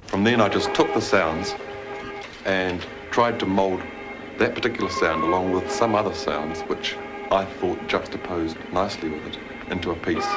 From then I just took the sounds and tried to mould that particular sound along with some other sounds which I thought juxtaposed nicely with it into a piece.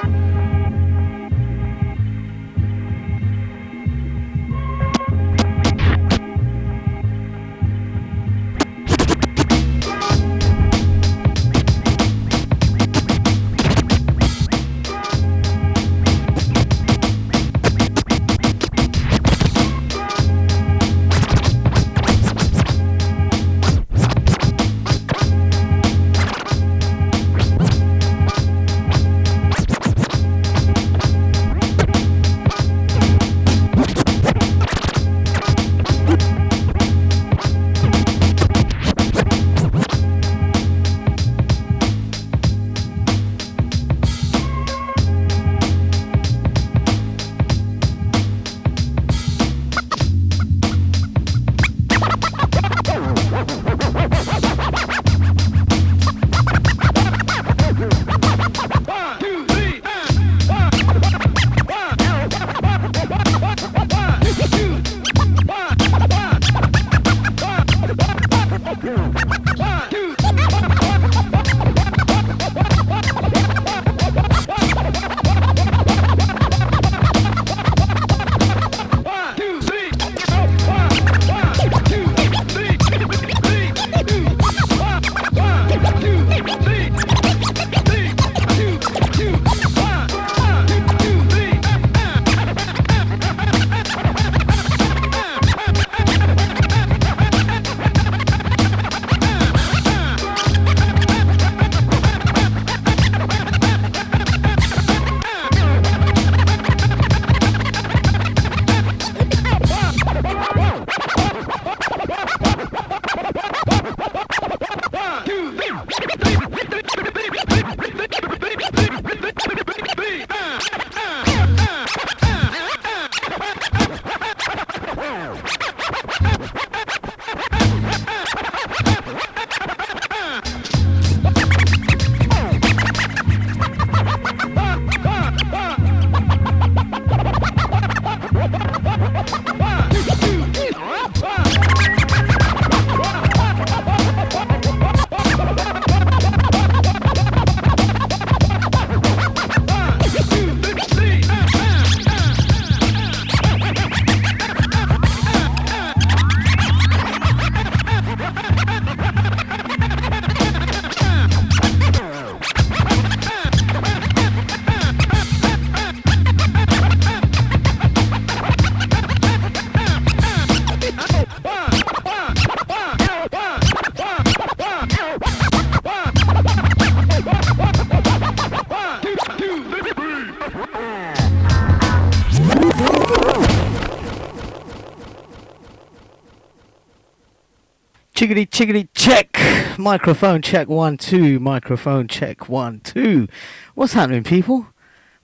Chickity chickity check. Microphone check 1 2. Microphone check 1 2. What's happening, people?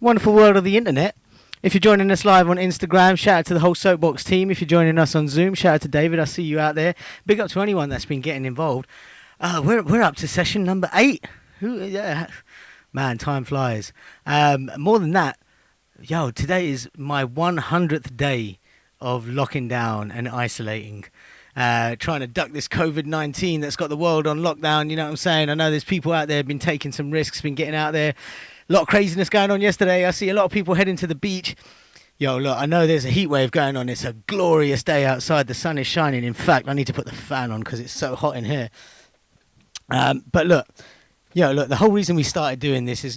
Wonderful world of the internet. If you're joining us live on Instagram, shout out to the whole Soapbox team. If you're joining us on Zoom, shout out to David. I see you out there. Big up to anyone that's been getting involved. We're up to session number 8. Man, time flies. More than that, today is my 100th day of locking down and isolating. Trying to duck this COVID-19 that's got the world on lockdown, you know what I'm saying? I know there's people out there been taking some risks, been getting out there. A lot of craziness going on yesterday. I see a lot of people heading to the beach. Look, I know there's a heat wave going on. It's a glorious day outside. The sun is shining. In fact, I need to put the fan on because it's so hot in here. But look, the whole reason we started doing this is,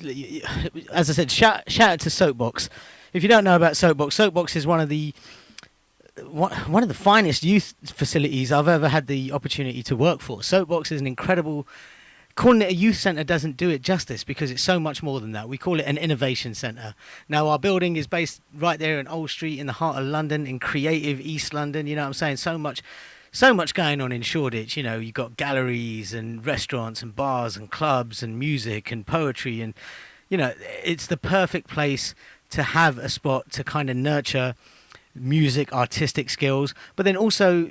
as I said, shout out to Soapbox. If you don't know about Soapbox, Soapbox is one of the finest youth facilities I've ever had the opportunity to work for. Soapbox is an incredible... Calling it a youth centre doesn't do it justice because it's so much more than that. We call it an innovation centre. Now, our building is based right there in Old Street in the heart of London, in creative East London. You know what I'm saying? So much going on in Shoreditch. You've got galleries and restaurants and bars and clubs and music and poetry. And, it's the perfect place to have a spot to kind of nurture music, artistic skills, but then also,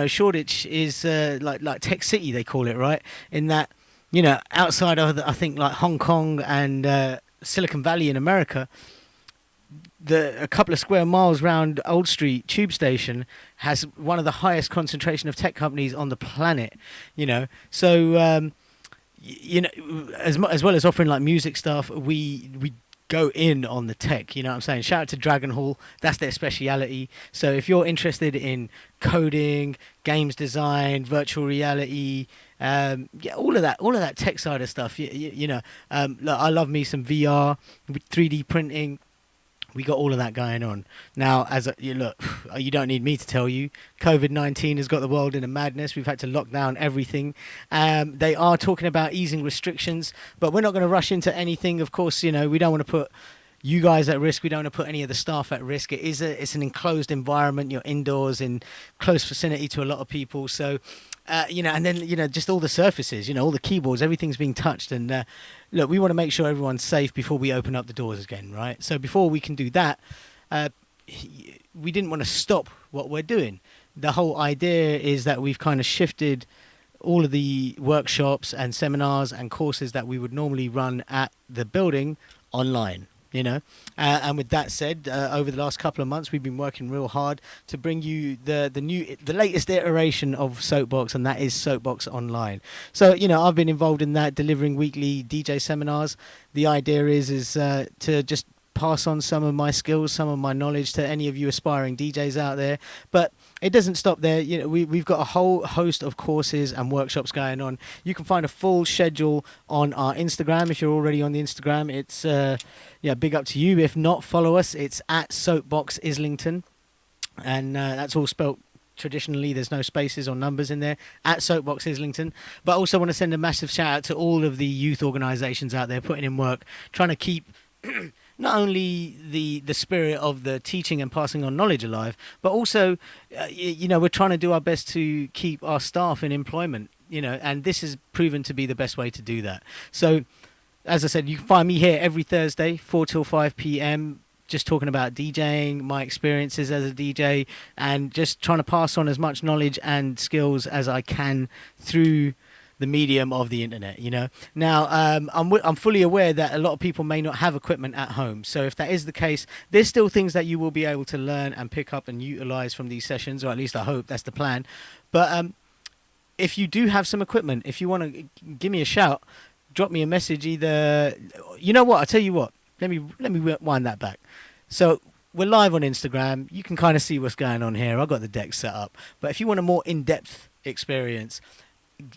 Shoreditch is like Tech City, they call it, right? In that, outside of I think like Hong Kong and Silicon Valley in America, a couple of square miles round Old Street Tube Station has one of the highest concentration of tech companies on the planet. So as well as offering like music stuff, we go in on the tech, you know what I'm saying? Shout out to Dragon Hall, that's their speciality. So if you're interested in coding, games design, virtual reality, all of that tech side of stuff, look, I love me some VR, 3D printing. We got all of that going on. Now, you don't need me to tell you, COVID-19 has got the world in a madness. We've had to lock down everything. They are talking about easing restrictions, but we're not going to rush into anything. Of course, we don't want to put you guys at risk. We don't want to put any of the staff at risk. It's an enclosed environment. You're indoors in close vicinity to a lot of people. So, and then, just all the surfaces, all the keyboards, everything's being touched. And look, we want to make sure everyone's safe before we open up the doors again, right? So before we can do that, we didn't want to stop what we're doing. The whole idea is that we've kind of shifted all of the workshops and seminars and courses that we would normally run at the building online. And with that said, over the last couple of months, we've been working real hard to bring you the latest iteration of Soapbox, and that is Soapbox Online. So, I've been involved in that, delivering weekly DJ seminars. The idea is to just pass on some of my skills, some of my knowledge to any of you aspiring DJs out there. But it doesn't stop there. We've got a whole host of courses and workshops going on. You can find a full schedule on our Instagram. If you're already on the Instagram, it's big up to you. If not, follow us. It's at Soapbox Islington, and that's all spelt traditionally. There's no spaces or numbers in there, at Soapbox Islington. But I also want to send a massive shout out to all of the youth organisations out there putting in work, trying to keep not only the spirit of the teaching and passing on knowledge alive, but also, we're trying to do our best to keep our staff in employment, and this has proven to be the best way to do that. So, as I said, you can find me here every Thursday, 4 till 5 p.m., just talking about DJing, my experiences as a DJ, and just trying to pass on as much knowledge and skills as I can through the medium of the internet. Now I'm fully aware that a lot of people may not have equipment at home, so if that is the case, there's still things that you will be able to learn and pick up and utilize from these sessions, or at least I hope that's the plan. But if you do have some equipment, if you want to give me a shout, drop me a message. Either, I tell you what, let me wind that back. So we're live on Instagram. You can kind of see what's going on here. I've got the deck set up, but if you want a more in-depth experience,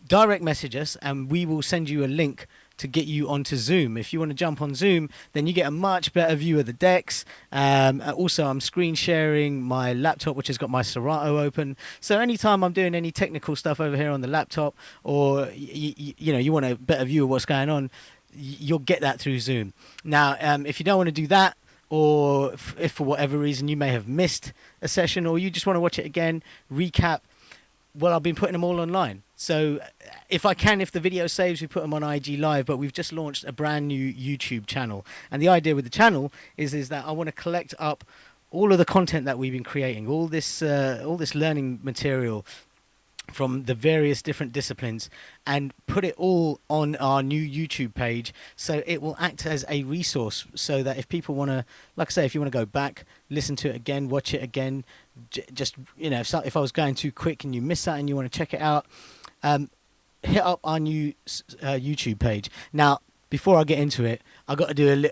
direct message us and we will send you a link to get you onto Zoom. If you want to jump on Zoom, then you get a much better view of the decks. Also, I'm screen sharing my laptop, which has got my Serato open. So anytime I'm doing any technical stuff over here on the laptop, or you want a better view of what's going on, you'll get that through Zoom. Now, if you don't want to do that, or if for whatever reason you may have missed a session, or you just want to watch it again, recap, well, I've been putting them all online. So if the video saves, we put them on IG Live, but we've just launched a brand new YouTube channel. And the idea with the channel is that I want to collect up all of the content that we've been creating, all this learning material from the various different disciplines, and put it all on our new YouTube page, so it will act as a resource, so that if people want to, like I say, if you want to go back, listen to it again, watch it again, just if I was going too quick and you missed that and you want to check it out, hit up our new YouTube page. Now, before I get into it, I got to do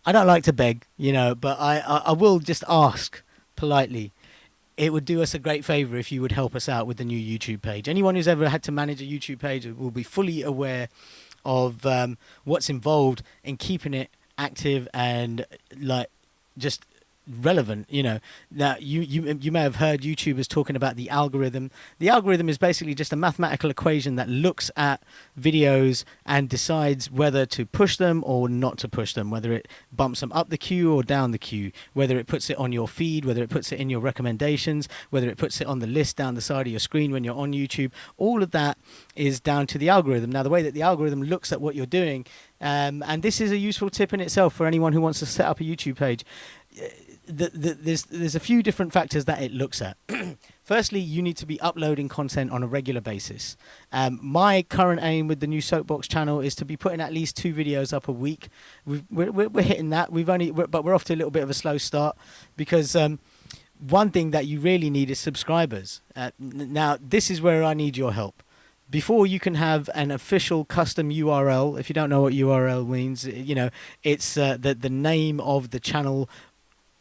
I don't like to beg, but I will just ask politely. It would do us a great favor if you would help us out with the new YouTube page. Anyone who's ever had to manage a YouTube page will be fully aware of what's involved in keeping it active and just relevant. Now you may have heard YouTubers talking about the algorithm. The algorithm is basically just a mathematical equation that looks at videos and decides whether to push them or not to push them, whether it bumps them up the queue or down the queue, whether it puts it on your feed, whether it puts it in your recommendations, whether it puts it on the list down the side of your screen when you're on YouTube. All of that is down to the algorithm. Now, the way that the algorithm looks at what you're doing, and this is a useful tip in itself for anyone who wants to set up a YouTube page, there's a few different factors that it looks at. Firstly, you need to be uploading content on a regular basis. My current aim with the new Soapbox channel is to be putting at least 2 videos up a week. We're hitting that. But we're off to a little bit of a slow start because one thing that you really need is subscribers. Now, this is where I need your help. Before you can have an official custom URL, if you don't know what URL means, it's the name of the channel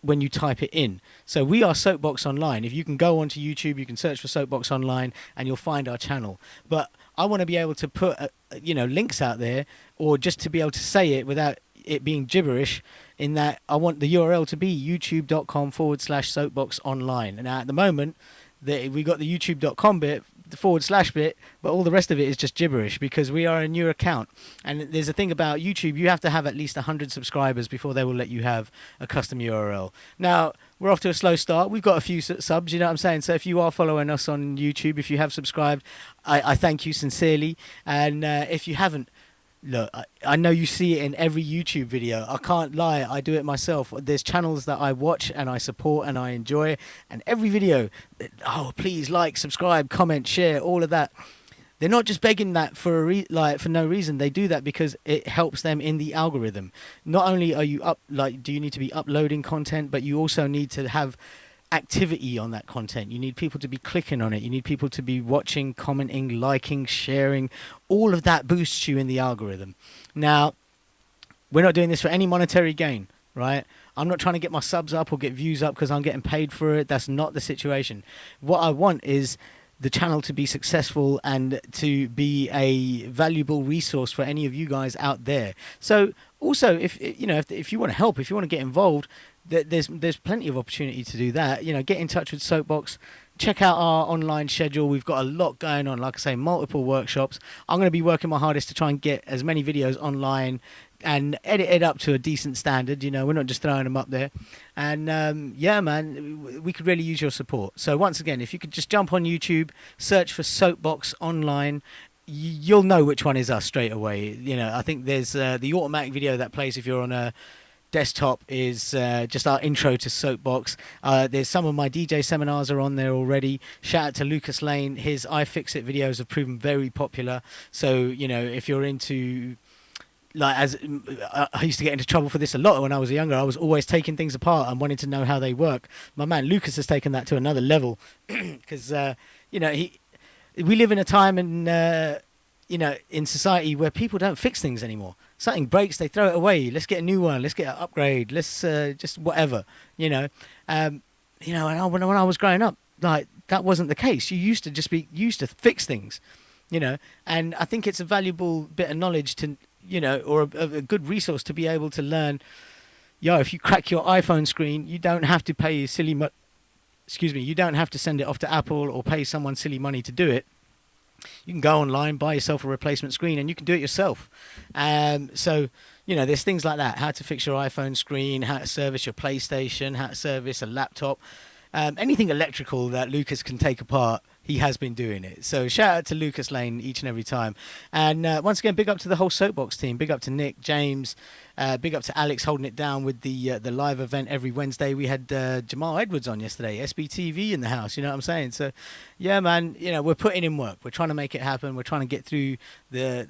when you type it in. So we are Soapbox Online. If you can go onto YouTube, you can search for Soapbox Online and you'll find our channel. But I want to be able to put links out there, or just to be able to say it without it being gibberish, in that I want the URL to be youtube.com/Soapbox Online. And now at the moment, we got the youtube.com bit, the / bit, but all the rest of it is just gibberish because we are a new account. And there's a thing about YouTube, you have to have at least 100 subscribers before they will let you have a custom URL. Now, we're off to a slow start. We've got a few subs, you know what I'm saying? So if you are following us on YouTube, if you have subscribed, I thank you sincerely. And if you haven't, look, I know you see it in every YouTube video. I can't lie, I do it myself. There's channels that I watch and I support and I enjoy, and every video, oh, please like, subscribe, comment, share, all of that. They're not just begging that for for no reason. They do that because it helps them in the algorithm. Not only are you do you need to be uploading content, but you also need to have activity on that content. You need people to be clicking on it. You need people to be watching, commenting, liking, sharing. All of that boosts you in the algorithm. Now, we're not doing this for any monetary gain, right? I'm not trying to get my subs up or get views up because I'm getting paid for it. That's not the situation. What I want is the channel to be successful and to be a valuable resource for any of you guys out there. So also, if you want to help, if you want to get involved, there's plenty of opportunity to do that. Get in touch with Soapbox. Check out our online schedule. We've got a lot going on. Like I say, multiple workshops. I'm going to be working my hardest to try and get as many videos online and edit it up to a decent standard. We're not just throwing them up there. And yeah, man, we could really use your support. So once again, if you could just jump on YouTube, search for Soapbox Online, you'll know which one is us straight away. I think there's the automatic video that plays if you're on a desktop is just our intro to Soapbox. There's some of my DJ seminars are on there already. Shout out to Lucas Lane. His iFixit videos have proven very popular. So if you're into, I used to get into trouble for this a lot when I was younger. I was always taking things apart and wanting to know how they work. My man Lucas has taken that to another level because we live in a time in society where people don't fix things anymore. Something breaks, they throw it away. Let's get a new one. Let's get an upgrade. Let's just whatever, And when I was growing up, that wasn't the case. You used to fix things, And I think it's a valuable bit of knowledge to, or a good resource to be able to learn. If you crack your iPhone screen, you don't have to pay you don't have to send it off to Apple or pay someone silly money to do it. You can go online, buy yourself a replacement screen, and you can do it yourself. So, there's things like that. How to fix your iPhone screen, how to service your PlayStation, how to service a laptop. Anything electrical that Lucas can take apart, he has been doing it. So shout out to Lucas Lane each and every time. And once again, big up to the whole Soapbox team. Big up to Nick, James. Big up to Alex holding it down with the live event every Wednesday. We had Jamal Edwards on yesterday, SBTV in the house, you know what I'm saying? So, yeah, man, we're putting in work. We're trying to make it happen. We're trying to get through the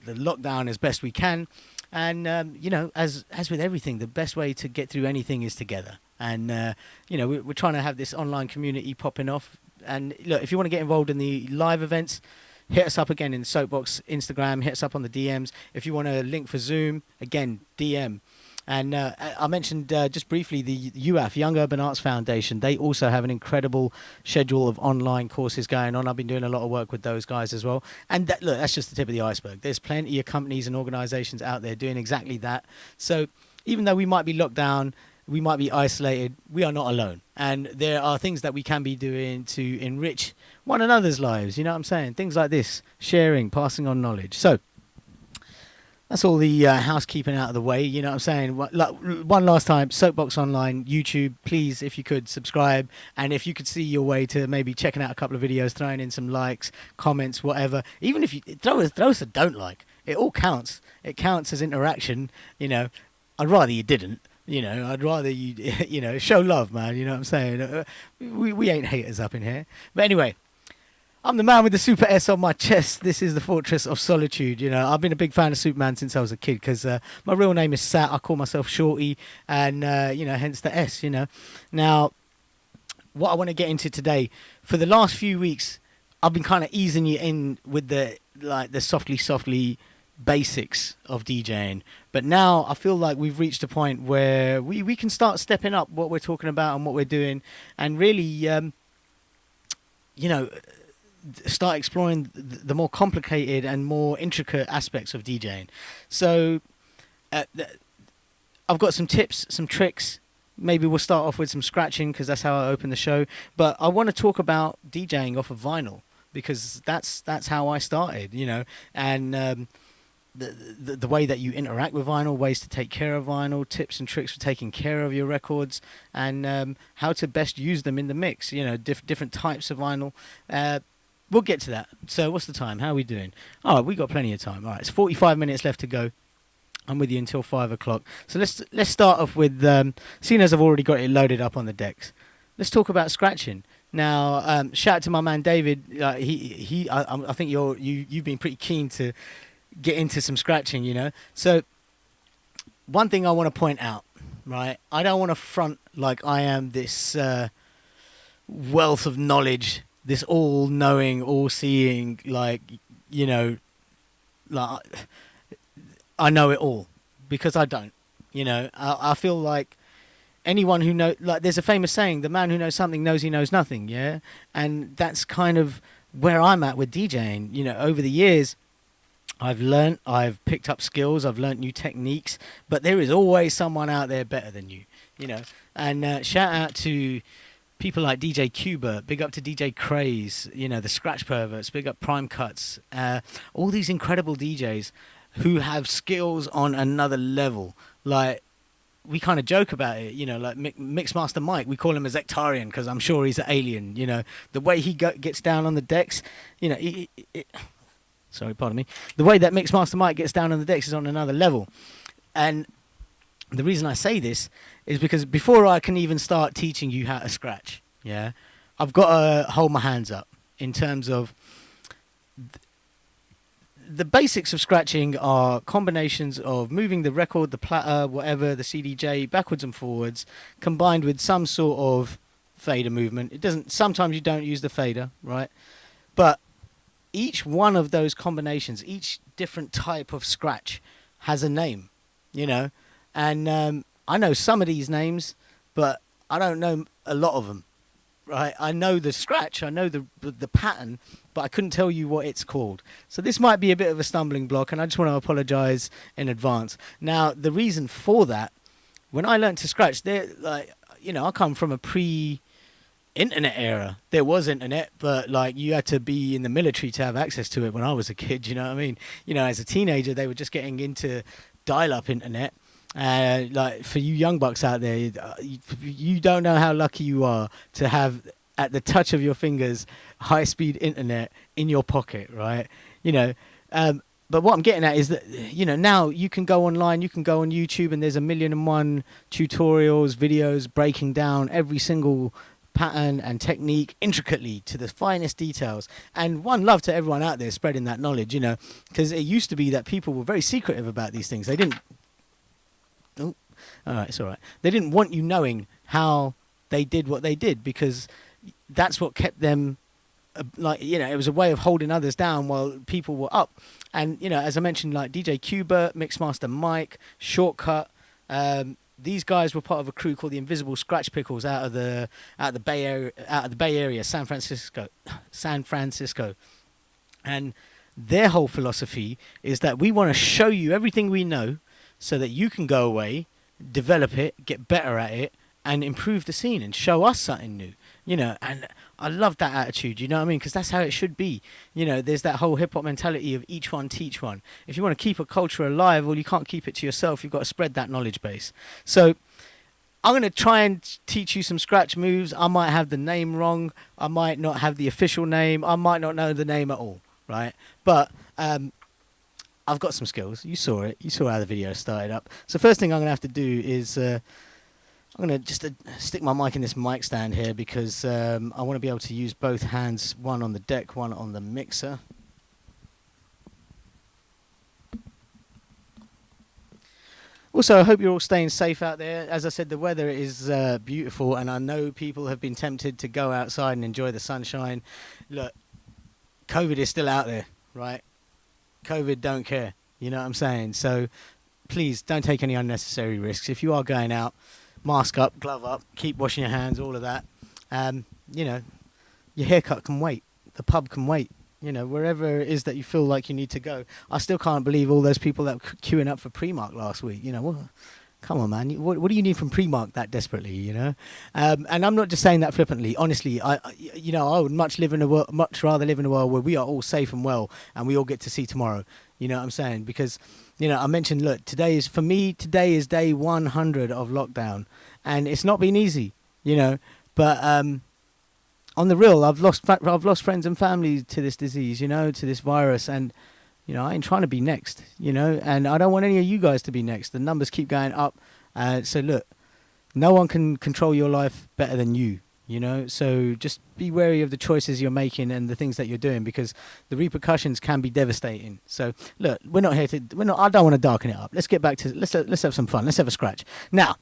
lockdown as best we can. And, as with everything, the best way to get through anything is together. And, we're trying to have this online community popping off. And look, if you want to get involved in the live events, hit us up again in Soapbox Instagram. Hit us up on the DMs. If you want a link for Zoom, again, DM. And I mentioned just briefly the UAF, Young Urban Arts Foundation. They also have an incredible schedule of online courses going on. I've been doing a lot of work with those guys as well. And that's just the tip of the iceberg. There's plenty of companies and organizations out there doing exactly that. So even though we might be locked down, we might be isolated, we are not alone. And there are things that we can be doing to enrich one another's lives. You know what I'm saying? Things like this, sharing, passing on knowledge. So that's all the housekeeping out of the way. You know what I'm saying? One last time, Soapbox Online, YouTube, please, if you could, subscribe. And if you could see your way to maybe checking out a couple of videos, throwing in some likes, comments, whatever. Even if you throw us a don't like, it all counts. It counts as interaction. I'd rather you didn't. You know, I'd rather you, you know, show love, man. You know what I'm saying? We ain't haters up in here. But anyway, I'm the man with the super S on my chest. This is the Fortress of Solitude. You know, I've been a big fan of Superman since I was a kid because my real name is Sat. I call myself Shorty, and you know, hence the S. You know, now what I want to get into today, for the last few weeks, I've been kind of easing you in with the softly basics of DJing, but now I feel like we've reached a point where we can start stepping up what we're talking about and what we're doing, and really, you know, start exploring the more complicated and more intricate aspects of DJing. So I've got some tips, some tricks. Maybe we'll start off with some scratching because that's how I open the show. But I want to talk about DJing off of vinyl because that's how I started, you know, and the way that you interact with vinyl, ways to take care of vinyl, tips and tricks for taking care of your records, and how to best use them in the mix, you know, different types of vinyl. We'll get to that. So what's the time? How are we doing? Oh, we got plenty of time. All right, it's 45 minutes left to go. I'm with you until 5 o'clock. So let's start off with, seeing as I've already got it loaded up on the decks, let's talk about scratching. Now, shout out to my man David. I think you've been pretty keen to get into some scratching, you know. So one thing I want to point out, right? I don't want to front like I am this wealth of knowledge, this all-knowing, all-seeing, like, you know, like I know it all, because I don't. You know, I feel like anyone who knows, like, there's a famous saying, the man who knows something knows he knows nothing, yeah? And that's kind of where I'm at with DJing. You know, over the years, I've picked up skills, I've learnt new techniques, but there is always someone out there better than you, you know. And shout out to people like DJ Cuba, big up to DJ Craze, you know, the Scratch Perverts, big up Prime Cuts, all these incredible DJs who have skills on another level. Like, we kind of joke about it, you know, like Mixmaster Mike, we call him a Zectarian because I'm sure he's an alien, you know. The way he gets down on the decks, you know, sorry, pardon me. The way that Mixmaster Mike gets down on the decks is on another level. And the reason I say this is because before I can even start teaching you how to scratch, yeah, I've got to hold my hands up in terms of the basics of scratching are combinations of moving the record, the platter, whatever, the CDJ backwards and forwards, combined with some sort of fader movement. It doesn't. Sometimes you don't use the fader, right? But each one of those combinations, each different type of scratch has a name, you know. And I know some of these names, but I don't know a lot of them, right? I know the scratch, I know the pattern, but I couldn't tell you what it's called. So this might be a bit of a stumbling block, and I just want to apologize in advance. Now, the reason for that, when I learned to scratch, like, you know, I come from a pre-internet era. There was internet, but like, you had to be in the military to have access to it when I was a kid, you know what I mean? You know, as a teenager, they were just getting into dial-up internet. Like, for you young bucks out there, you don't know how lucky you are to have, at the touch of your fingers, high-speed internet in your pocket, right? You know, but what I'm getting at is that, you know, now you can go online, you can go on YouTube, and there's 1,000,001 tutorials, videos breaking down every single pattern and technique intricately to the finest details. And one love to everyone out there spreading that knowledge, you know, because it used to be that people were very secretive about these things. They didn't... Oh, all right, it's all right. They didn't want you knowing how they did what they did, because that's what kept them, like, you know, it was a way of holding others down while people were up. And, you know, as I mentioned, like DJ Cuba, Mixmaster Mike, Shortcut, these guys were part of a crew called the Invisible Scratch Pickles out of the Bay Area, San Francisco. And their whole philosophy is that we want to show you everything we know so that you can go away, develop it, get better at it, and improve the scene and show us something new, you know. And I love that attitude, you know what I mean? Because that's how it should be. You know, there's that whole hip-hop mentality of each one teach one. If you want to keep a culture alive, well, you can't keep it to yourself. You've got to spread that knowledge base. So I'm going to try and teach you some scratch moves. I might have the name wrong. I might not have the official name. I might not know the name at all, right? But I've got some skills. You saw it. You saw how the video started up. So first thing I'm going to have to do is I'm going to just stick my mic in this mic stand here because I want to be able to use both hands, one on the deck, one on the mixer. Also, I hope you're all staying safe out there. As I said, the weather is beautiful, and I know people have been tempted to go outside and enjoy the sunshine. Look, COVID is still out there, right? COVID don't care, you know what I'm saying? So please don't take any unnecessary risks. If you are going out, mask up, glove up, keep washing your hands, all of that. You know, your haircut can wait. The pub can wait. You know, wherever it is that you feel like you need to go. I still can't believe all those people that were queuing up for Primark last week. You know, what? Come on, man. What do you need from Primark that desperately? You know, and I'm not just saying that flippantly. Honestly, I would much rather live in a world where we are all safe and well, and we all get to see tomorrow. You know what I'm saying? Because, you know, I mentioned, look, today is day 100 of lockdown, and it's not been easy. You know, but on the real, I've lost friends and family to this disease, you know, to this virus, and you know, I ain't trying to be next, you know, and I don't want any of you guys to be next. The numbers keep going up, so look, no one can control your life better than you, you know. So just be wary of the choices you're making and the things that you're doing, because the repercussions can be devastating. So look, I don't want to darken it up. Let's get back to let's have some fun. Let's have a scratch now.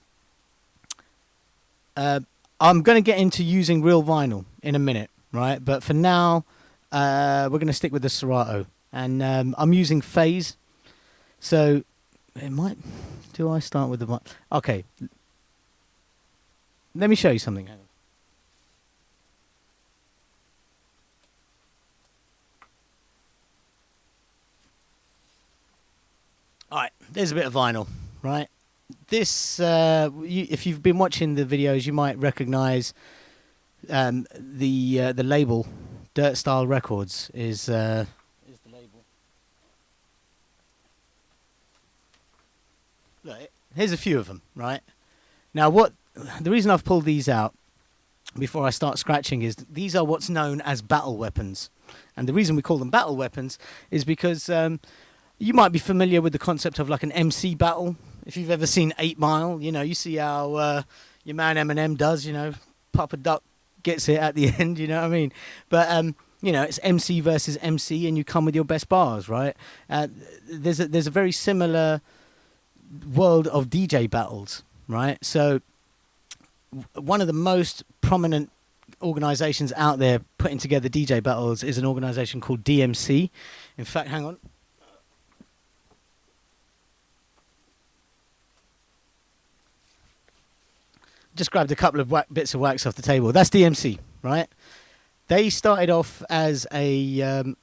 I'm going to get into using real vinyl in a minute, right? But for now, we're going to stick with the Serato. And I'm using phase. So, do I start with the... Okay. Let me show you something. Hang on. All right, there's a bit of vinyl, right? This, if you've been watching the videos, you might recognize the label. Dirt Style Records is the label. Look, here's a few of them, right? Now, the reason I've pulled these out before I start scratching is these are what's known as battle weapons, and the reason we call them battle weapons is because you might be familiar with the concept of like an MC battle. If you've ever seen 8 Mile, you know, you see how your man Eminem does, you know, Papa Duck gets it at the end, you know what I mean? But, you know, it's MC versus MC, and you come with your best bars, right? There's a very similar world of DJ battles, right? So one of the most prominent organizations out there putting together DJ battles is an organization called DMC. In fact, hang on. Just grabbed a couple of bits of wax off the table. That's DMC, right? They started off as DMC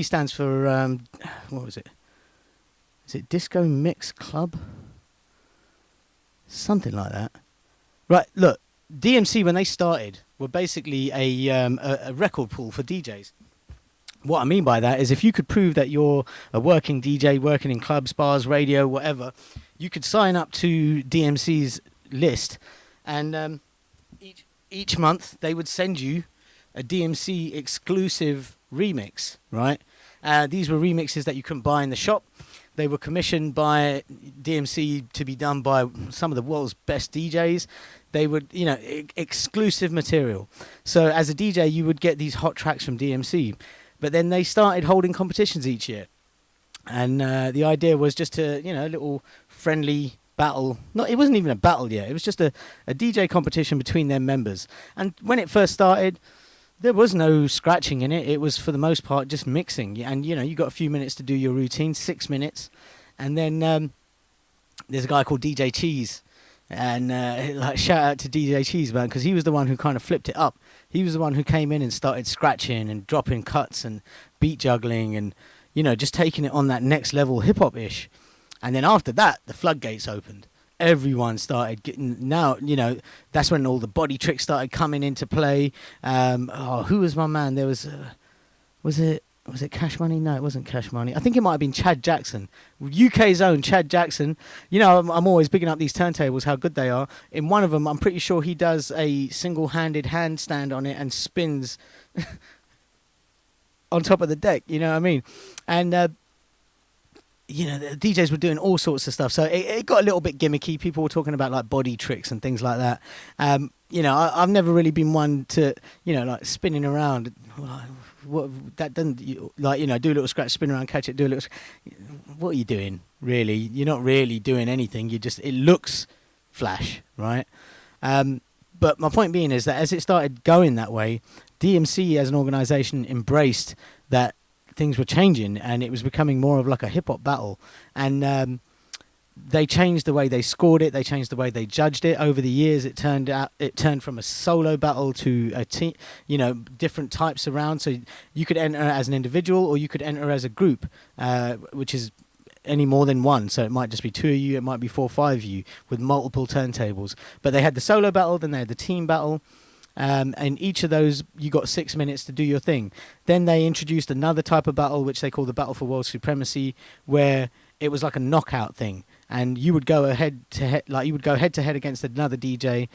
stands for what was it? Is it Disco Mix Club? Something like that. Right. Look, DMC when they started were basically a record pool for DJs. What I mean by that is if you could prove that you're a working DJ working in clubs, bars, radio, whatever, you could sign up to DMC's list, and each month they would send you a DMC exclusive remix, right? These were remixes that you couldn't buy in the shop. They were commissioned by DMC to be done by some of the world's best DJs. They would, you know, exclusive material. So as a DJ, you would get these hot tracks from DMC. But then they started holding competitions each year. And the idea was just to, you know, a little friendly battle. It wasn't even a battle yet. It was just a DJ competition between their members. And when it first started, there was no scratching in it. It was, for the most part, just mixing. And, you know, you got a few minutes to do your routine, 6 minutes. And then there's a guy called DJ Cheese. And like, shout out to DJ Cheese, man, because he was the one who kind of flipped it up. He was the one who came in and started scratching and dropping cuts and beat juggling and, you know, just taking it on that next level hip-hop-ish. And then after that, the floodgates opened. Everyone started getting, now, you know, that's when all the body tricks started coming into play. Who was my man? There was it Cash Money? No, it wasn't Cash Money. I think it might have been Chad Jackson, UK's own Chad Jackson. You know, I'm always bigging up these turntables, how good they are. In one of them, I'm pretty sure he does a single-handed handstand on it and spins on top of the deck, you know what I mean? And the DJs were doing all sorts of stuff. So it got a little bit gimmicky. People were talking about like body tricks and things like that. I've never really been one to, like spinning around. What that doesn't, do a little scratch, spin around, catch it, do a little. What are you doing, really? You're not really doing anything. It looks flash, right? But my point being is that as it started going that way, DMC as an organisation embraced that things were changing and it was becoming more of like a hip hop battle, and they changed the way they scored it. They changed the way they judged it. Over the years, it turned from a solo battle to a team, different types of rounds. So you could enter as an individual or you could enter as a group, which is any more than one. So it might just be 2 of you, it might be 4 or 5 of you with multiple turntables. But they had the solo battle, then they had the team battle. And each of those, you got 6 minutes to do your thing. Then they introduced another type of battle, which they call the Battle for World Supremacy, where it was like a knockout thing. And you would go head to head against another DJ,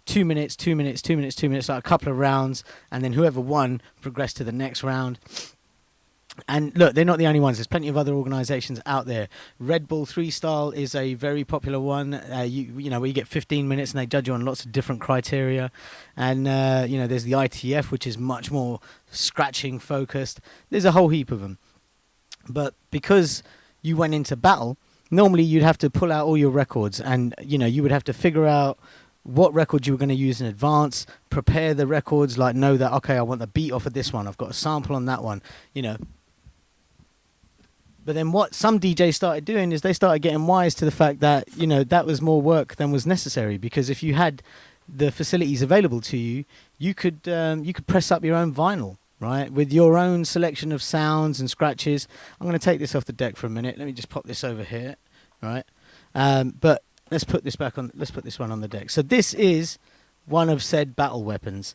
2 minutes, 2 minutes, 2 minutes, 2 minutes, like a couple of rounds. And then whoever won progressed to the next round. And look, they're not the only ones. There's plenty of other organisations out there. Red Bull 3 Style is a very popular one. Where you get 15 minutes and they judge you on lots of different criteria. And there's the ITF, which is much more scratching focused. There's a whole heap of them. But because you went into battle, normally you'd have to pull out all your records, and you would have to figure out what record you were going to use in advance, prepare the records, like know that, okay, I want the beat off of this one, I've got a sample on that one, But then what some DJs started doing is they started getting wise to the fact that, that was more work than was necessary, because if you had the facilities available to you, you could press up your own vinyl, right, with your own selection of sounds and scratches. I'm going to take this off the deck for a minute. Let me just pop this over here, right? But let's put this one on the deck. So this is one of said battle weapons.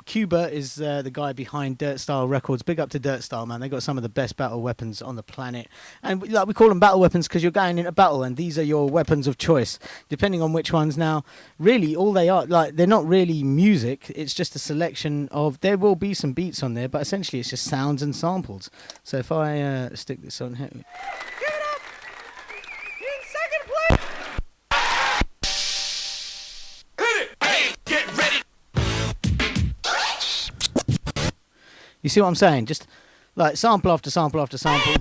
Cuba is the guy behind Dirt Style Records. Big up to Dirt Style, man. They got some of the best battle weapons on the planet. And we call them battle weapons because you're going into battle, and these are your weapons of choice, depending on which ones. Now, really, all they are, they're not really music. It's just a selection of. There will be some beats on there, but essentially it's just sounds and samples. So if I stick this on here. You see what I'm saying? Just like sample after sample after sample.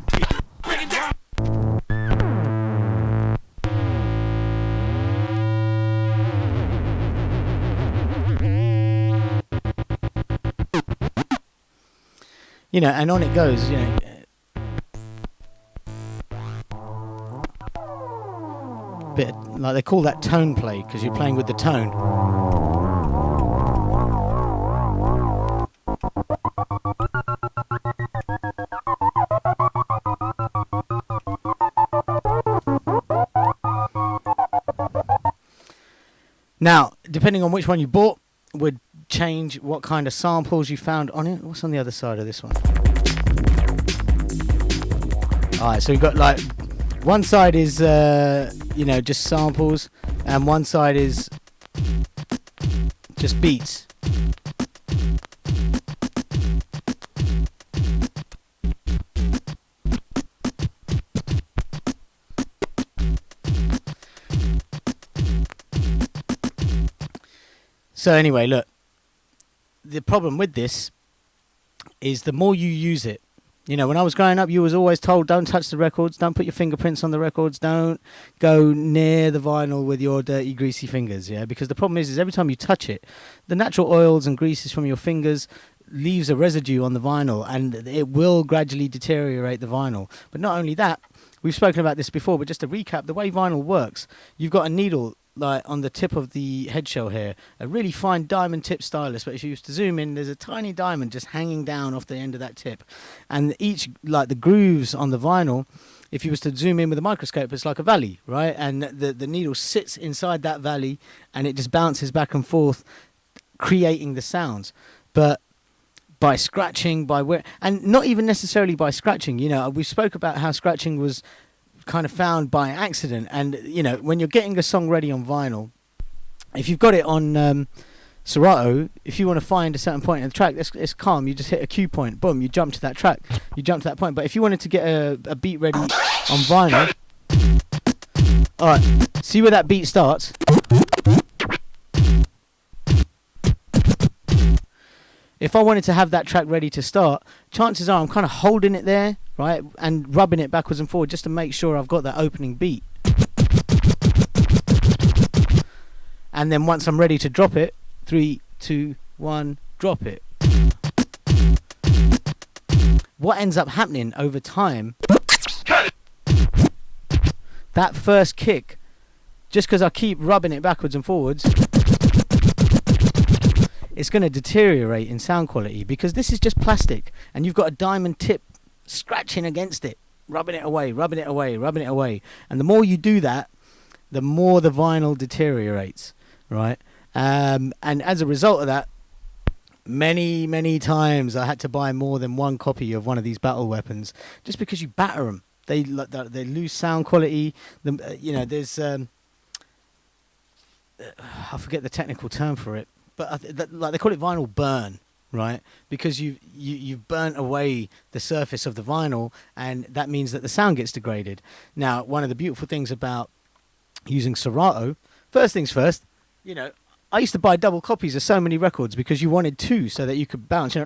And on it goes, Bit like they call that tone play because you're playing with the tone. Now, depending on which one you bought, would change what kind of samples you found on it. What's on the other side of this one? Alright, so we've got like, one side is, just samples, and one side is just beats. So anyway, look, the problem with this is the more you use it, when I was growing up, you was always told, don't touch the records, don't put your fingerprints on the records, don't go near the vinyl with your dirty, greasy fingers, because the problem is every time you touch it, the natural oils and greases from your fingers leaves a residue on the vinyl, and it will gradually deteriorate the vinyl. But not only that, we've spoken about this before, but just to recap, the way vinyl works, you've got a needle like on the tip of the head shell here, a really fine diamond tip stylus, but if you used to zoom in, there's a tiny diamond just hanging down off the end of that tip, and each, like the grooves on the vinyl, if you was to zoom in with a microscope, it's like a valley, right? And the needle sits inside that valley and it just bounces back and forth, creating the sounds. But by scratching, and not even necessarily by scratching, we spoke about how scratching was kind of found by accident, and when you're getting a song ready on vinyl, if you've got it on Serato, if you want to find a certain point in the track, it's calm. You just hit a cue point, boom, you jump to that track, you jump to that point. But if you wanted to get a beat ready on vinyl, all right, see where that beat starts. If I wanted to have that track ready to start, chances are I'm kind of holding it there, right, and rubbing it backwards and forward just to make sure I've got that opening beat. And then once I'm ready to drop it, 3, 2, 1, drop it. What ends up happening over time, that first kick, just because I keep rubbing it backwards and forwards, it's going to deteriorate in sound quality, because this is just plastic and you've got a diamond tip scratching against it, rubbing it away, rubbing it away, rubbing it away. And the more you do that, the more the vinyl deteriorates, right? And as a result of that, many times I had to buy more than one copy of one of these battle weapons, just because you batter them. They lose sound quality. There's I forget the technical term for it, but like they call it vinyl burn, right? Because you've burnt away the surface of the vinyl, and that means that the sound gets degraded. Now, one of the beautiful things about using Serato, first things first, I used to buy double copies of so many records because you wanted two so that you could bounce. We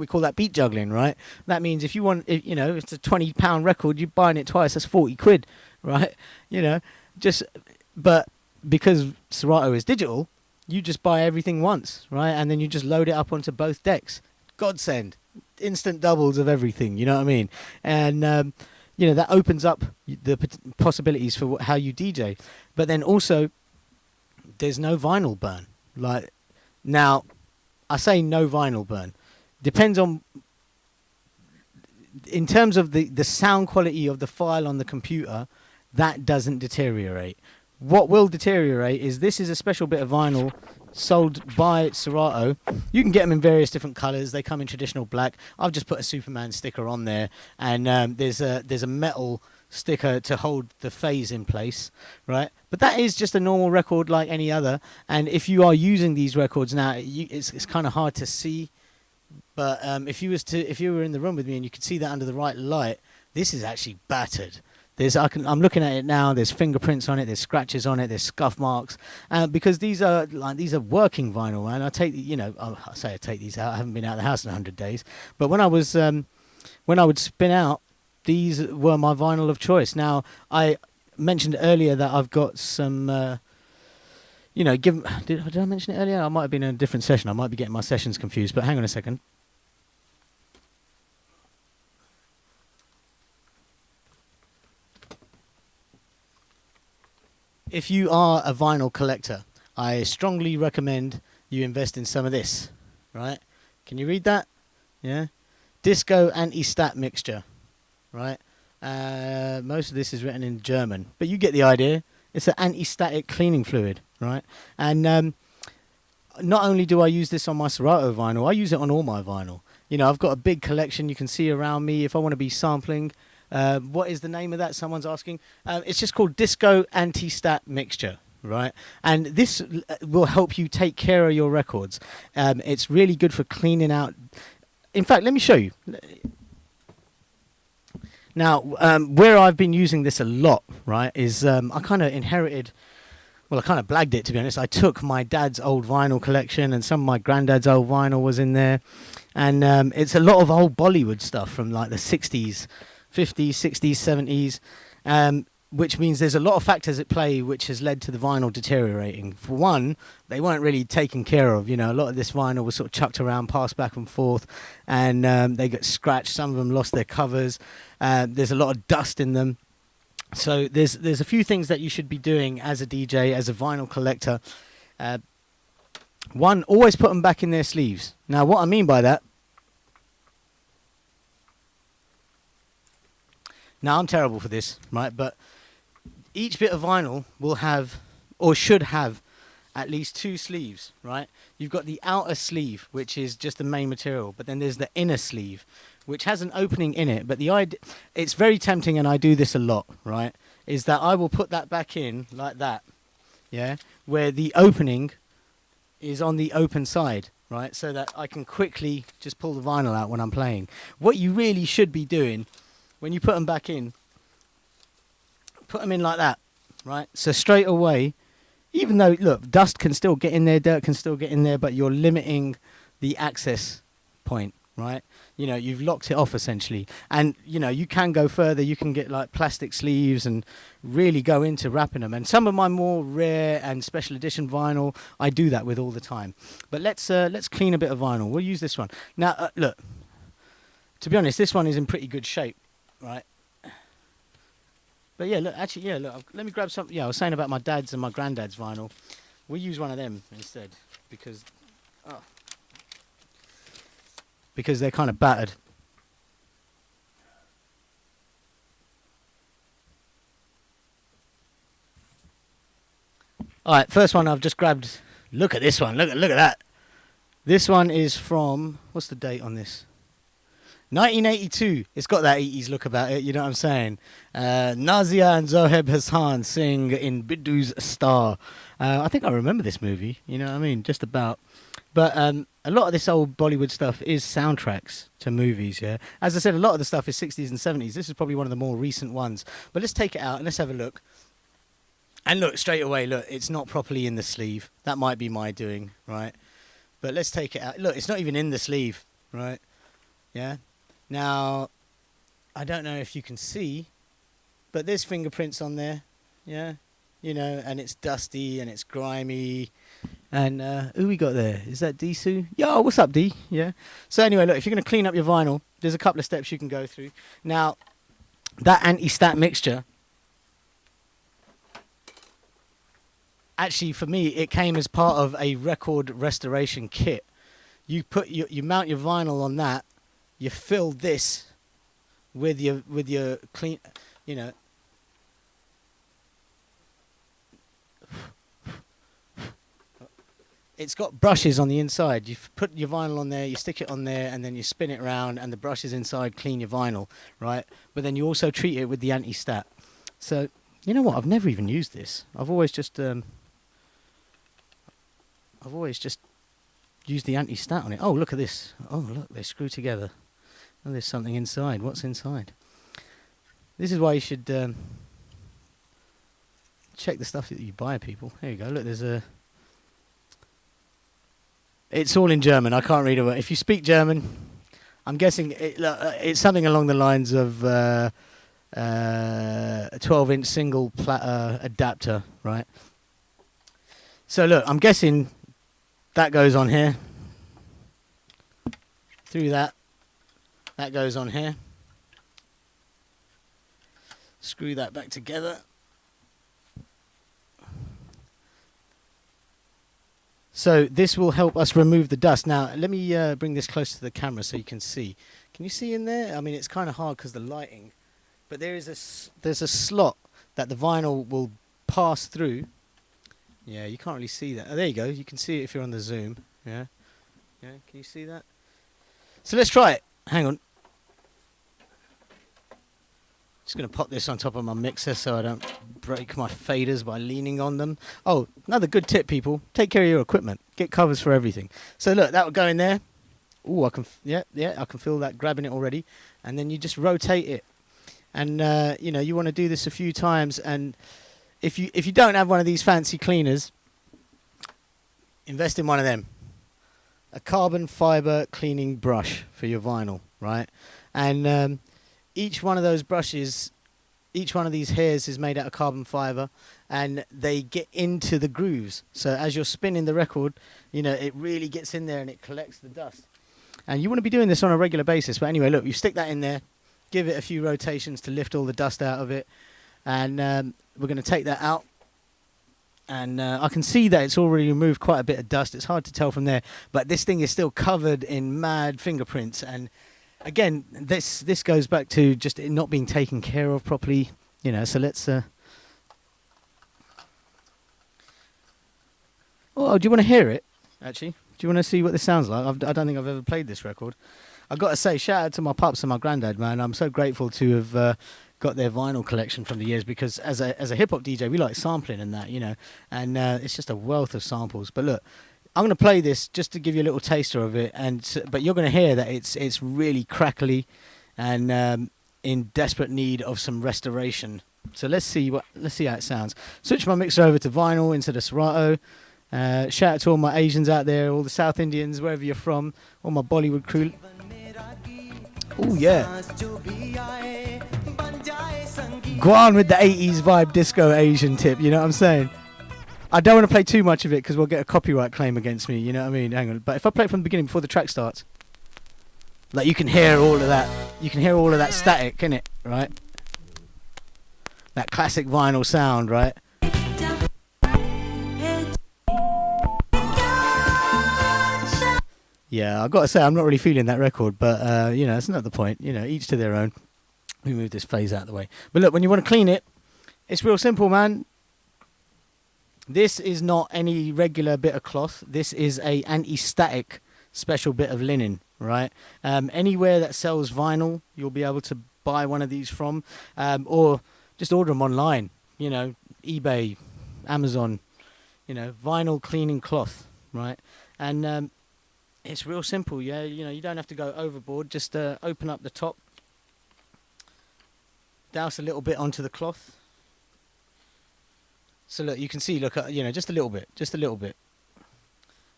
call that beat juggling, right? That means if you want, it's a £20 record, you're buying it twice, that's 40 quid, right? But because Serato is digital, you just buy everything once, right? And then you just load it up onto both decks. Godsend. Instant doubles of everything, you know what I mean? And, that opens up the possibilities for how you DJ. But then also, there's no vinyl burn. Like, now, I say no vinyl burn. Depends on, in terms of the sound quality of the file on the computer, that doesn't deteriorate. What will deteriorate is, this is a special bit of vinyl sold by Serato. You can get them in various different colours. They come in traditional black. I've just put a Superman sticker on there, and there's a metal sticker to hold the phase in place, right? But that is just a normal record like any other. And if you are using these records now, it's kind of hard to see. But if you were in the room with me and you could see that under the right light, this is actually battered. I'm looking at it now. There's fingerprints on it. There's scratches on it. There's scuff marks. Because these are working vinyl, man. I take these out. I haven't been out of the house in 100 days. But when I would spin out, these were my vinyl of choice. Now, I mentioned earlier that I've got some. Did I mention it earlier? I might have been in a different session. I might be getting my sessions confused. But hang on a second. If you are a vinyl collector, I strongly recommend you invest in some of this, right? Can you read that? Yeah? Disco anti-stat mixture, right? Most of this is written in German, but you get the idea. It's an anti-static cleaning fluid, right? And not only do I use this on my Serato vinyl, I use it on all my vinyl. I've got a big collection you can see around me. If I want to be sampling, what is the name of that? Someone's asking. It's just called Disco Anti-Stat Mixture, right? And this will help you take care of your records. It's really good for cleaning out. In fact, let me show you. Now, where I've been using this a lot, right, is I kind of inherited. Well, I kind of blagged it, to be honest. I took my dad's old vinyl collection, and some of my granddad's old vinyl was in there. And it's a lot of old Bollywood stuff from like the 60s, 50s, 60s, 70s, which means there's a lot of factors at play which has led to the vinyl deteriorating. For one, they weren't really taken care of. A lot of this vinyl was sort of chucked around, passed back and forth, and they get scratched. Some of them lost their covers. There's a lot of dust in them. So there's a few things that you should be doing as a DJ, as a vinyl collector. One, always put them back in their sleeves. Now, what I mean by that, now I'm terrible for this, right? But each bit of vinyl will have, or should have, at least two sleeves, right? You've got the outer sleeve, which is just the main material, but then there's the inner sleeve, which has an opening in it. But the idea, it's very tempting, and I do this a lot, right? Is that I will put that back in like that, yeah, where the opening is on the open side, right? So that I can quickly just pull the vinyl out when I'm playing. What you really should be doing when you put them back in, put them in like that, right? So straight away, even though, look, dust can still get in there, dirt can still get in there, but you're limiting the access point, right? You know, you've locked it off essentially. And, you know, you can go further. You can get like plastic sleeves and really go into wrapping them. And some of my more rare and special edition vinyl, I do that with all the time. But let's clean a bit of vinyl. We'll use this one. Now, look, to be honest, this one is in pretty good shape, right? But yeah, look, actually, yeah, look, let me grab some. Yeah, I was saying about my dad's and my granddad's vinyl. We'll use one of them instead because they're kind of battered. All right, first one I've just grabbed. Look at this one. Look at that. This one is from, what's the date on this? 1982. It's got that 80s look about it, you know what I'm saying? Nazia and Zoheb Hassan sing in Biddu's Star. I think I remember this movie, you know what I mean? Just about. But a lot of this old Bollywood stuff is soundtracks to movies, yeah? As I said, a lot of the stuff is 60s and 70s. This is probably one of the more recent ones. But let's take it out and let's have a look. And look, straight away, look, it's not properly in the sleeve. That might be my doing, right? But let's take it out. Look, it's not even in the sleeve, right? Yeah? Now, I don't know if you can see, but there's fingerprints on there, yeah? You know, and it's dusty and it's grimy. And who we got there? Is that Disu? Yo, what's up, D? Yeah. So anyway, look, if you're going to clean up your vinyl, there's a couple of steps you can go through. Now, that anti-stat mixture, actually, for me, it came as part of a record restoration kit. You put you mount your vinyl on that. You fill this with your clean, you know. It's got brushes on the inside. You put your vinyl on there, you stick it on there, and then you spin it around, and the brushes inside clean your vinyl, right? But then you also treat it with the anti-stat. So, you know what? I've never even used this. I've always just used the anti-stat on it. Oh, look at this. Oh, look, they screw together. Oh, there's something inside. What's inside? This is why you should check the stuff that you buy, people. There you go. Look, there's a... It's all in German. I can't read it. If you speak German, I'm guessing it's something along the lines of a 12-inch single platter adapter, right? So look, I'm guessing that goes on here. Through that. That goes on here. Screw that back together. So this will help us remove the dust. Now, let me bring this close to the camera so you can see. Can you see in there? I mean, it's kind of hard because the lighting. But there's a slot that the vinyl will pass through. Yeah, you can't really see that. Oh, there you go. You can see it if you're on the zoom. Yeah. Yeah, can you see that? So let's try it. Hang on. Just going to pop this on top of my mixer so I don't break my faders by leaning on them. Oh, another good tip, people. Take care of your equipment. Get covers for everything. So look, that will go in there. Ooh, I can, yeah, I can feel that grabbing it already. And then you just rotate it. And, you know, you want to do this a few times. And if you don't have one of these fancy cleaners, invest in one of them. A carbon fiber cleaning brush for your vinyl, right? And each one of those brushes, each one of these hairs is made out of carbon fiber, and they get into the grooves. So as you're spinning the record, you know, it really gets in there and it collects the dust. And you want to be doing this on a regular basis. But anyway, look, you stick that in there, give it a few rotations to lift all the dust out of it, and we're going to take that out. And I can see that it's already removed quite a bit of dust. It's hard to tell from there, but this thing is still covered in mad fingerprints. And again, this goes back to just it not being taken care of properly, you know. So let's. Oh, do you want to hear it? Actually, do you want to see what this sounds like? I don't think I've ever played this record. I've got to say, shout out to my pops and my granddad, man. I'm so grateful to have got their vinyl collection from the years, because as a hip hop DJ, we like sampling and that, you know. And it's just a wealth of samples. But look, I'm going to play this just to give you a little taster of it, but you're going to hear that it's really crackly and in desperate need of some restoration. So let's see how it sounds. Switch my mixer over to vinyl instead of Serato. Shout out to all my Asians out there, all the South Indians, wherever you're from, all my Bollywood crew. Oh yeah. Go on with the 80s vibe disco Asian tip, you know what I'm saying? I don't want to play too much of it because we'll get a copyright claim against me, you know what I mean? Hang on. But if I play it from the beginning before the track starts, like you can hear all of that. You can hear all of that static, innit? Right? That classic vinyl sound, right? Yeah, I've got to say, I'm not really feeling that record, but, you know, that's not the point. You know, each to their own. Let me move this phase out of the way. But look, when you want to clean it, it's real simple, man. This is not any regular bit of cloth. This is a anti-static special bit of linen, right? Anywhere that sells vinyl, you'll be able to buy one of these from, or just order them online, you know, eBay, Amazon, you know, vinyl cleaning cloth, right? And it's real simple, yeah, you know, you don't have to go overboard. Just open up the top, douse a little bit onto the cloth. So look, you can see, look, you know, just a little bit. Let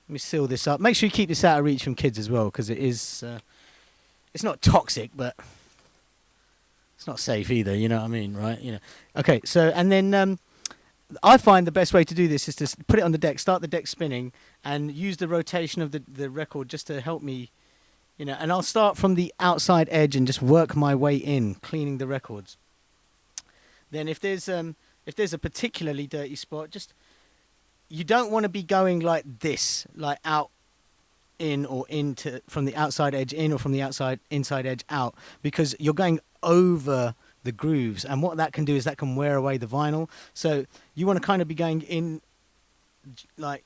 me seal this up. Make sure you keep this out of reach from kids as well, because it is, it's not toxic, but it's not safe either, you know what I mean, right? You know. Okay, so, and then I find the best way to do this is to put it on the deck, start the deck spinning, and use the rotation of the record just to help me, you know, and I'll start from the outside edge and just work my way in, cleaning the records. Then if there's a particularly dirty spot, just, you don't want to be going like this, like out, in, or into, from the outside edge in, or from the inside edge out, because you're going over the grooves, and what that can do is that can wear away the vinyl. So you want to kind of be going in, like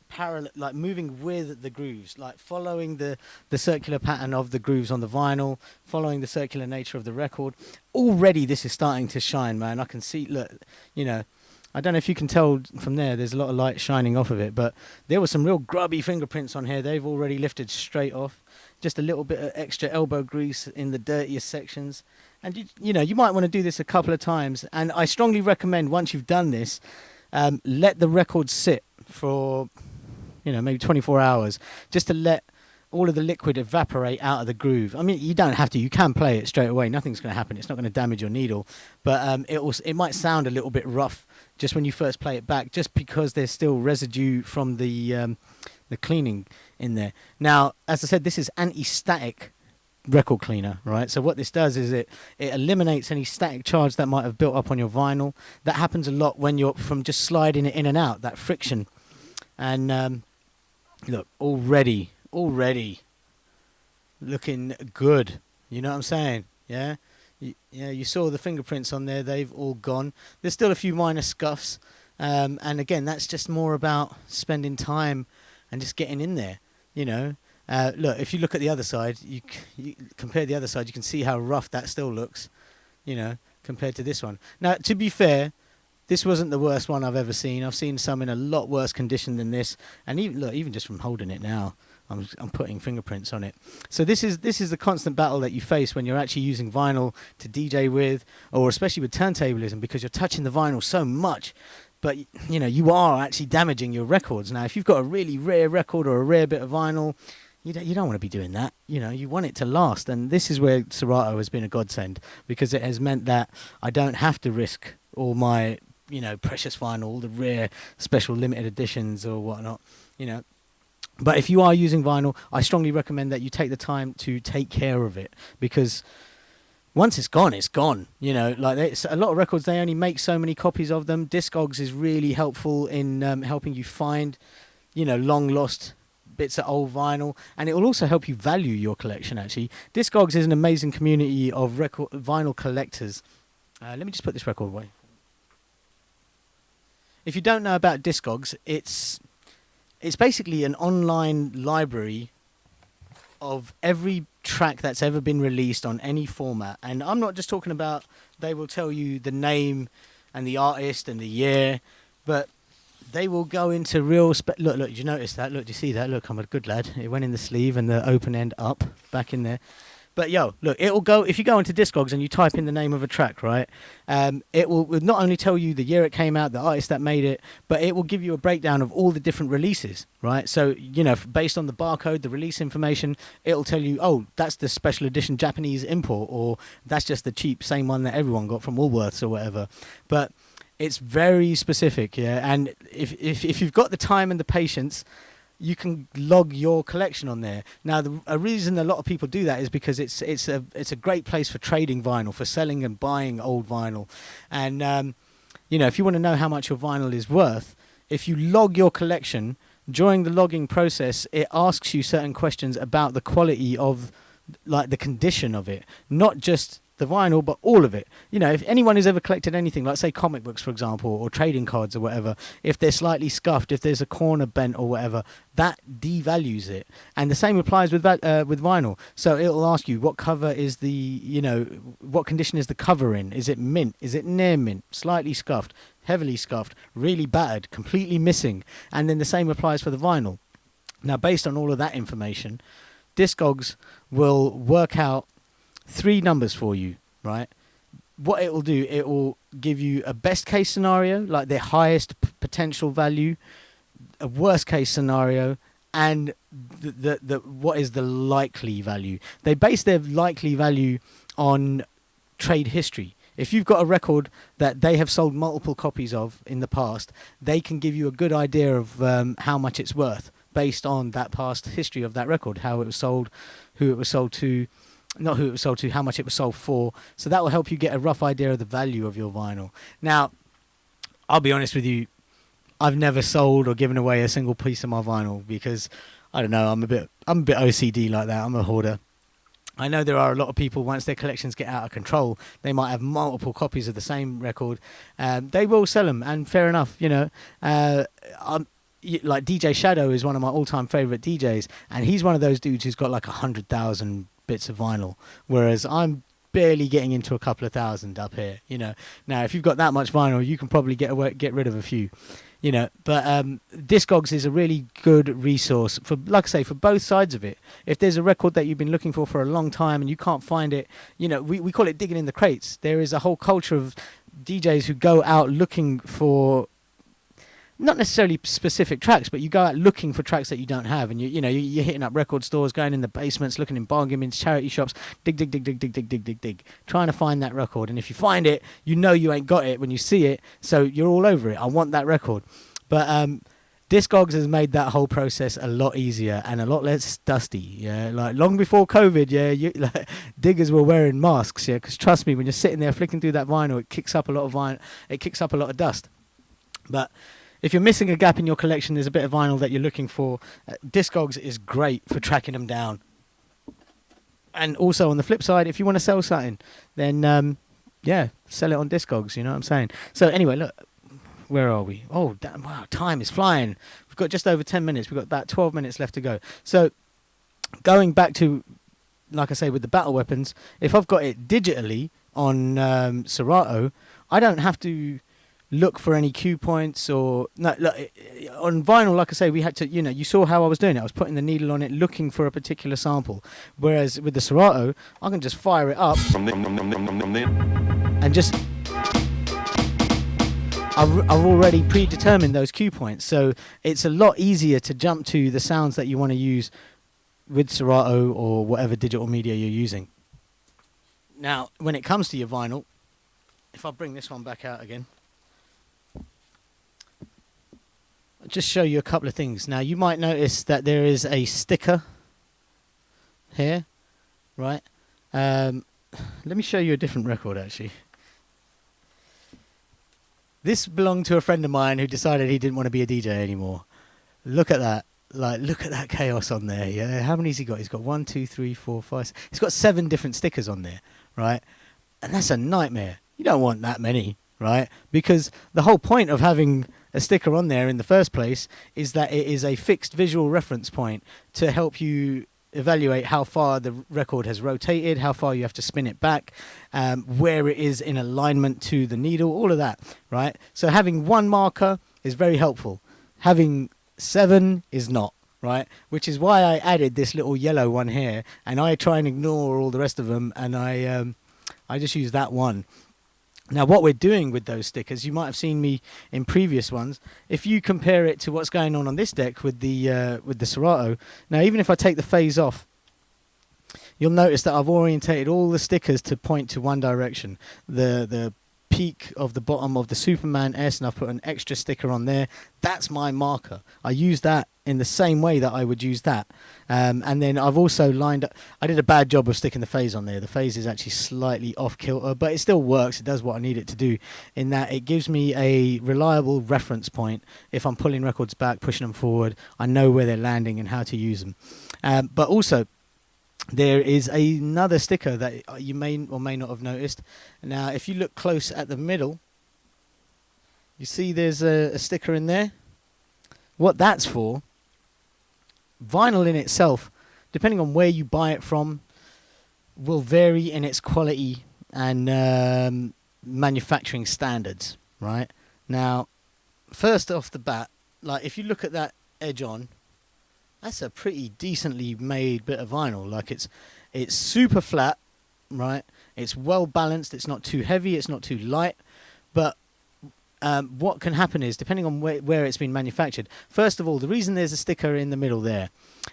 parallel, like moving with the grooves, like following the circular pattern of the grooves on the vinyl, following the circular nature of the record. Already this is starting to shine, man. I can see, look, you know, I don't know if you can tell from there's a lot of light shining off of it, but there were some real grubby fingerprints on here. They've already lifted straight off. Just a little bit of extra elbow grease in the dirtiest sections. And you know, you might want to do this a couple of times, and I strongly recommend, once you've done this, let the record sit for, you know, maybe 24 hours, just to let all of the liquid evaporate out of the groove. I mean, you don't have to. You can play it straight away. Nothing's going to happen. It's not going to damage your needle. But it might sound a little bit rough just when you first play it back, just because there's still residue from the cleaning in there. Now, as I said, this is anti-static record cleaner, right? So what this does is it eliminates any static charge that might have built up on your vinyl. That happens a lot when you're from just sliding it in and out, that friction. And look, already looking good. You know what I'm saying? Yeah? Yeah, you saw the fingerprints on there. They've all gone. There's still a few minor scuffs. And again, that's just more about spending time and just getting in there, you know. Look, if you look at the other side, you compare the other side, you can see how rough that still looks, you know, compared to this one. Now, to be fair, this wasn't the worst one I've ever seen. I've seen some in a lot worse condition than this. And even just from holding it now, I'm putting fingerprints on it. So this is the constant battle that you face when you're actually using vinyl to DJ with, or especially with turntablism, because you're touching the vinyl so much. But, you know, you are actually damaging your records. Now, if you've got a really rare record or a rare bit of vinyl, you don't want to be doing that. You know, you want it to last. And this is where Serato has been a godsend, because it has meant that I don't have to risk all my, you know, precious vinyl, all the rare special limited editions or whatnot, you know. But if you are using vinyl, I strongly recommend that you take the time to take care of it, because once it's gone, it's gone. You know, like a lot of records, they only make so many copies of them. Discogs is really helpful in helping you find, you know, long lost bits of old vinyl, and it will also help you value your collection. Actually, Discogs is an amazing community of vinyl collectors. Let me just put this record away. If you don't know about Discogs, it's basically an online library of every track that's ever been released on any format. And I'm not just talking about, they will tell you the name and the artist and the year, but they will go into real look, did you notice that? Look, do you see that? Look, I'm a good lad. It went in the sleeve and the open end up, back in there. But yo, look, it'll go, if you go into Discogs and you type in the name of a track, right? It will not only tell you the year it came out, the artist that made it, but it will give you a breakdown of all the different releases, right? So, you know, based on the barcode, the release information, it'll tell you, oh, that's the special edition Japanese import, or that's just the cheap same one that everyone got from Woolworths or whatever. But it's very specific, yeah. And if you've got the time and the patience, you can log your collection on there. Now, a reason a lot of people do that is because it's a great place for trading vinyl, for selling and buying old vinyl. And, you know, if you want to know how much your vinyl is worth, if you log your collection, during the logging process, it asks you certain questions about the quality of, like, the condition of it, not just the vinyl, but all of it. You know, if anyone who's ever collected anything, like say comic books, for example, or trading cards or whatever, if they're slightly scuffed, if there's a corner bent or whatever, that devalues it. And the same applies with vinyl. So it'll ask you what cover is the, you know, what condition is the cover in? Is it mint? Is it near mint? Slightly scuffed, heavily scuffed, really battered, completely missing? And then the same applies for the vinyl. Now, based on all of that information, Discogs will work out 3 numbers for you, right? What it will do, it will give you a best case scenario, like their highest potential value, a worst case scenario, and the what is the likely value. They base their likely value on trade history. If you've got a record that they have sold multiple copies of in the past, they can give you a good idea of how much it's worth based on that past history of that record, how it was sold, who it was sold to, not who it was sold to, how much it was sold for. So that will help you get a rough idea of the value of your vinyl. Now, I'll be honest with you, I've never sold or given away a single piece of my vinyl because, I don't know, I'm a bit OCD like that. I'm a hoarder. I know there are a lot of people, once their collections get out of control, they might have multiple copies of the same record. They will sell them, and fair enough, you know. Like DJ Shadow is one of my all-time favourite DJs, and he's one of those dudes who's got like 100,000 bits of vinyl, whereas I'm barely getting into a couple of thousand up here, you know. Now, if you've got that much vinyl, you can probably get rid of a few, you know. But Discogs is a really good resource for, like I say, for both sides of it. If there's a record that you've been looking for a long time and you can't find it, you know, we call it digging in the crates. There is a whole culture of DJs who go out looking for, not necessarily specific tracks, but you go out looking for tracks that you don't have, and you're hitting up record stores, going in the basements, looking in bargain bins, charity shops, dig, trying to find that record. And if you find it, you know you ain't got it when you see it, so you're all over it. I want that record. But Discogs has made that whole process a lot easier and a lot less dusty. Yeah, like long before COVID, yeah, diggers were wearing masks. Yeah, because trust me, when you're sitting there flicking through that vinyl, it kicks up a lot of dust. But if you're missing a gap in your collection, there's a bit of vinyl that you're looking for, Discogs is great for tracking them down. And also on the flip side, if you want to sell something, then yeah, sell it on Discogs, you know what I'm saying? So anyway, look, where are we? Oh, damn, wow, time is flying. We've got just over 10 minutes. We've got about 12 minutes left to go. So going back to, like I say, with the battle weapons, if I've got it digitally on Serato, I don't have to look for any cue points or no. Look, on vinyl, like I say, we had to, you know, you saw how I was doing it. I was putting the needle on it, looking for a particular sample. Whereas with the Serato, I can just fire it up and just, I've already predetermined those cue points, so it's a lot easier to jump to the sounds that you want to use with Serato or whatever digital media you're using. Now, when it comes to your vinyl, if I bring this one back out again, I'll just show you a couple of things. Now, you might notice that there is a sticker here, right? Let me show you a different record, actually. This belonged to a friend of mine who decided he didn't want to be a DJ anymore. Look at that. Like, look at that chaos on there, yeah? How many has he got? He's got 1, 2, 3, 4, 5... He's got 7 different stickers on there, right? And that's a nightmare. You don't want that many, right? Because the whole point of having a sticker on there in the first place is that it is a fixed visual reference point to help you evaluate how far the record has rotated, how far you have to spin it back, where it is in alignment to the needle, all of that, right? So having one marker is very helpful. Having 7 is not, right? Which is why I added this little yellow one here, and I try and ignore all the rest of them, and I just use that one. Now, what we're doing with those stickers, you might have seen me in previous ones. If you compare it to what's going on this deck with the Serato, now even if I take the phase off, you'll notice that I've orientated all the stickers to point to one direction. The peak of the bottom of the Superman S, and I've put an extra sticker on there. That's my marker. I use that in the same way that I would use that. And then I've also lined up, I did a bad job of sticking the phase on there. The phase is actually slightly off kilter, but it still works. It does what I need it to do, in that it gives me a reliable reference point. If I'm pulling records back, pushing them forward, I know where they're landing and how to use them. But also, there is another sticker that you may or may not have noticed. Now, if you look close at the middle, you see there's a sticker in there. What that's for, vinyl in itself, depending on where you buy it from, will vary in its quality and manufacturing standards, right? Now, first off the bat, like if you look at that edge on, that's a pretty decently made bit of vinyl. Like it's super flat, right? It's well balanced. It's not too heavy. It's not too light. But what can happen is, depending on where it's been manufactured, first of all, the reason there's a sticker in the middle there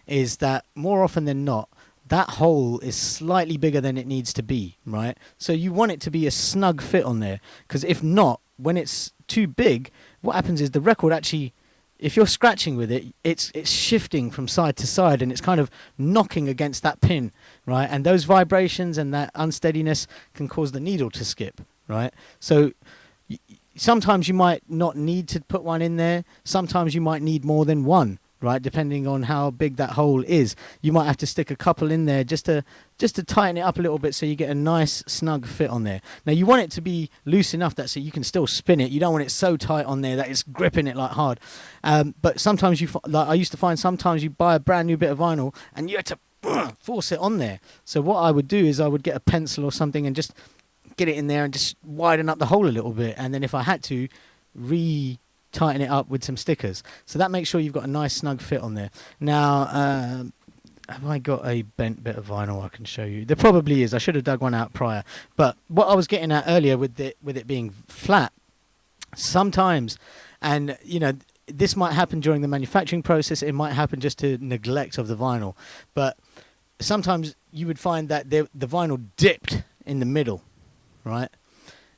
is that more often than not, that hole is slightly bigger than it needs to be, right? So you want it to be a snug fit on there, because if not, when it's too big, what happens is the record actually, if you're scratching with it, it's shifting from side to side, and it's kind of knocking against that pin, right? And those vibrations and that unsteadiness can cause the needle to skip, right? So sometimes you might not need to put one in there. Sometimes you might need more than one, right? Depending on how big that hole is. You might have to stick a couple in there just to tighten it up a little bit, so you get a nice snug fit on there. Now, you want it to be loose enough that so you can still spin it. You don't want it so tight on there that it's gripping it like hard. But sometimes like I used to find, sometimes you buy a brand new bit of vinyl and you have to force it on there. So what I would do is I would get a pencil or something and just get it in there and just widen up the hole a little bit. And then if I had to, tighten it up with some stickers. So that makes sure you've got a nice snug fit on there. Now, have I got a bent bit of vinyl I can show you? There probably is. I should have dug one out prior. But what I was getting at earlier with it being flat, sometimes, and you know, this might happen during the manufacturing process, it might happen just to neglect of the vinyl, but sometimes you would find that the vinyl dipped in the middle, right?